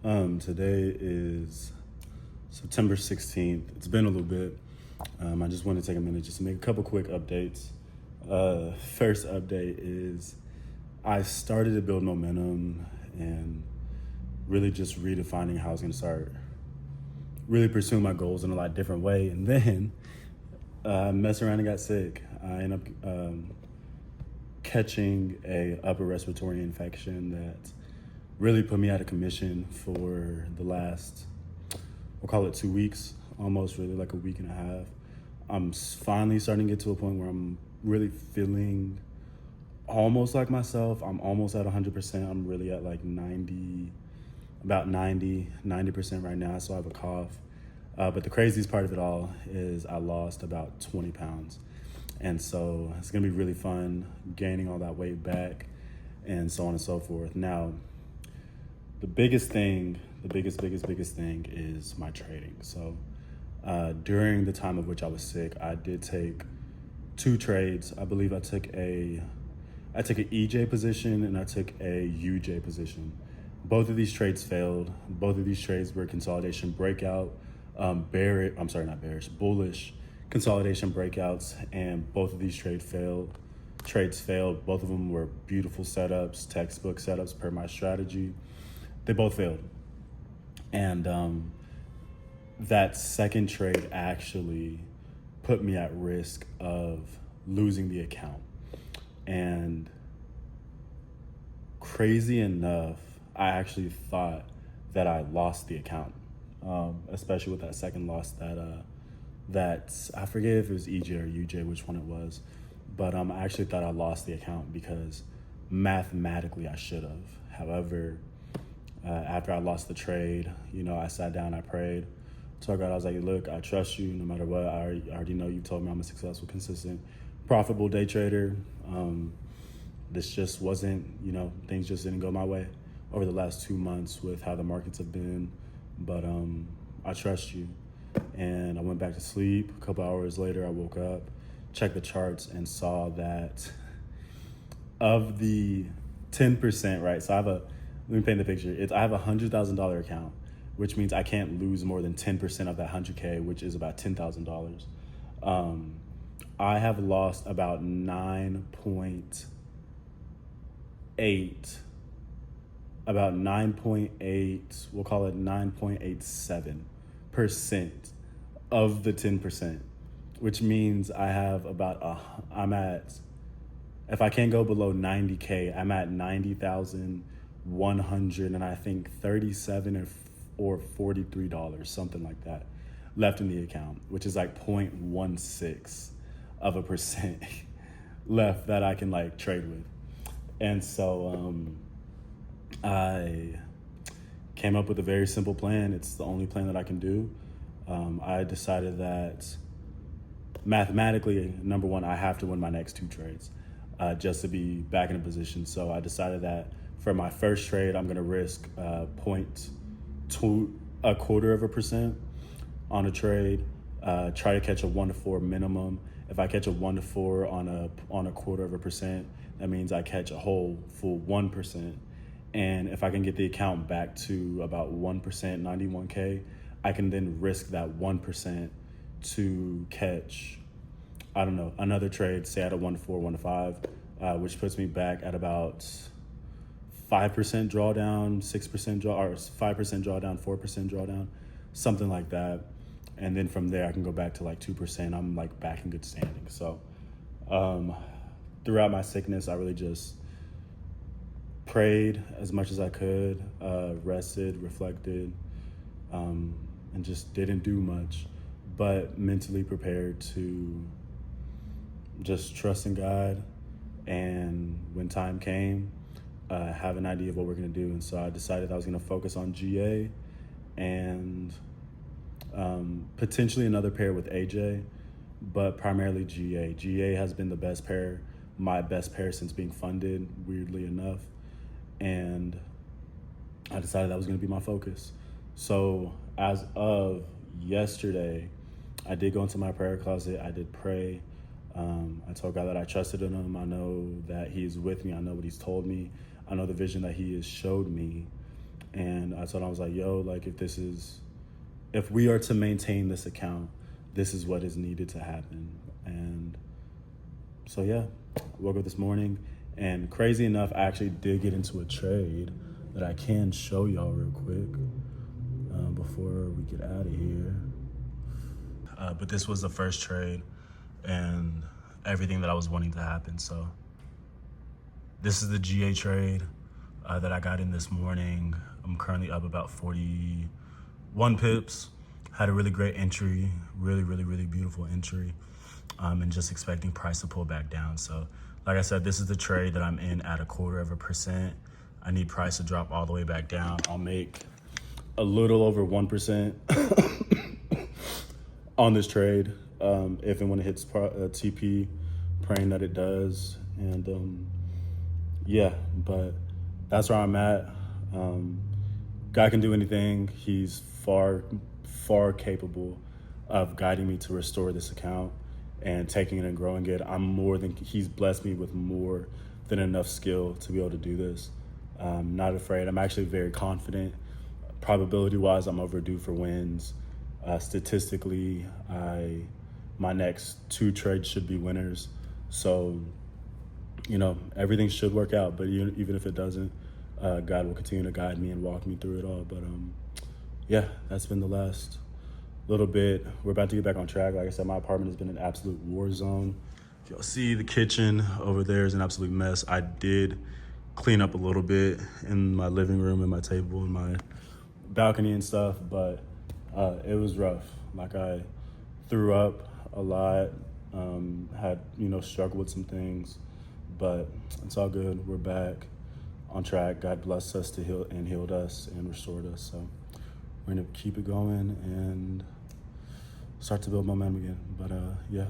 Today is September 16th. It's been a little bit. I just wanted to take a minute just to make a couple quick updates. First update is I started to build momentum and really just redefining how I was going to start really pursuing my goals in a lot different way. And then I messed around and got sick. I ended up catching a upper respiratory infection that really put me out of commission for the last, we'll call it 2 weeks, almost really like a week and a half. I'm finally starting to get to a point where I'm really feeling almost like myself. I'm almost at 100%. I'm really at like 90% right now. So I have a cough. But the craziest part of it all is I lost about 20 pounds. And so it's gonna be really fun gaining all that weight back and so on and so forth. Now, the biggest thing is my trading. So during the time of which I was sick, I did take 2 trades. I believe I took an EJ position and I took a UJ position. Both of these trades failed. Both of these trades were consolidation breakout, bullish consolidation breakouts, and both of these trades failed. Both of them were beautiful setups, textbook setups per my strategy. They both failed. And that second trade actually put me at risk of losing the account. And crazy enough, I actually thought that I lost the account, especially with that second loss that I forget if it was EJ or UJ, which one it was. But I actually thought I lost the account because mathematically I should have. However, after I lost the trade, I sat down, I prayed, told God, I was like, look, I trust you no matter what. I already know you told me I'm a successful, consistent, profitable day trader. This just wasn't, things just didn't go my way over the last 2 months with how the markets have been. But I trust you. And I went back to sleep. A couple hours later, I woke up, checked the charts, and saw that of the 10%, right? So let me paint the picture. I have a $100,000 account, which means I can't lose more than 10% of that 100K, which is about $10,000. I have lost about 9.8, we'll call it 9.87% of the 10%, which means I have if I can't go below 90K, I'm at 90,100 and I think $37 or $43, something like that, left in the account, which is like 0.16% left that I can like trade with. And so I came up with a very simple plan. It's the only plan that I can do. I decided that mathematically, number one, I have to win my next 2 trades just to be back in a position. So I decided that for my first trade, I'm going to risk 0.25% on a trade, try to catch a 1 to 4 minimum. If I catch a 1 to 4 on a 0.25%, that means I catch a whole full 1%. And if I can get the account back to about 1%, 91K, I can then risk that 1% to catch, another trade, say at a 1 to 4, 1 to 5, which puts me back at about 5% drawdown, 6% or 5% drawdown, 4% drawdown, something like that. And then from there, I can go back to like 2%. I'm like back in good standing. So throughout my sickness, I really just prayed as much as I could, rested, reflected, and just didn't do much, but mentally prepared to just trust in God. And when time came, have an idea of what we're going to do. And so I decided I was going to focus on GA and potentially another pair with AJ, but primarily GA. GA has been my best pair since being funded, weirdly enough. And I decided that was going to be my focus. So as of yesterday, I did go into my prayer closet. I did pray. I told God that I trusted in him. I know that he's with me. I know what he's told me. I know the vision that he has showed me. And I told him, I was like, yo, like if we are to maintain this account, this is what is needed to happen. And so yeah, I woke up this morning, and crazy enough, I actually did get into a trade that I can show y'all real quick before we get out of here. But this was the first trade and everything that I was wanting to happen. So this is the GA trade that I got in this morning. I'm currently up about 41 pips. Had a really great entry, really beautiful entry, and just expecting price to pull back down. So like I said, this is the trade that I'm in at 1/4%. I need price to drop all the way back down. I'll make a little over 1% on this trade if and when it hits TP, praying that it does. And yeah, but that's where I'm at. God can do anything. He's far capable of guiding me to restore this account and taking it and growing it. He's blessed me with more than enough skill to be able to do this. I'm not afraid. I'm actually very confident. Probability wise, I'm overdue for wins. Statistically, my next 2 trades should be winners. So, everything should work out, but even if it doesn't, God will continue to guide me and walk me through it all. But yeah, that's been the last little bit. We're about to get back on track. Like I said, my apartment has been an absolute war zone. If y'all see, the kitchen over there is an absolute mess. I did clean up a little bit in my living room and my table and my balcony and stuff, but it was rough. Like, I threw up a lot, had, struggled with some things, but it's all good. We're back on track. God blessed us to healed us and restored us. So we're gonna keep it going and start to build momentum again. But yeah.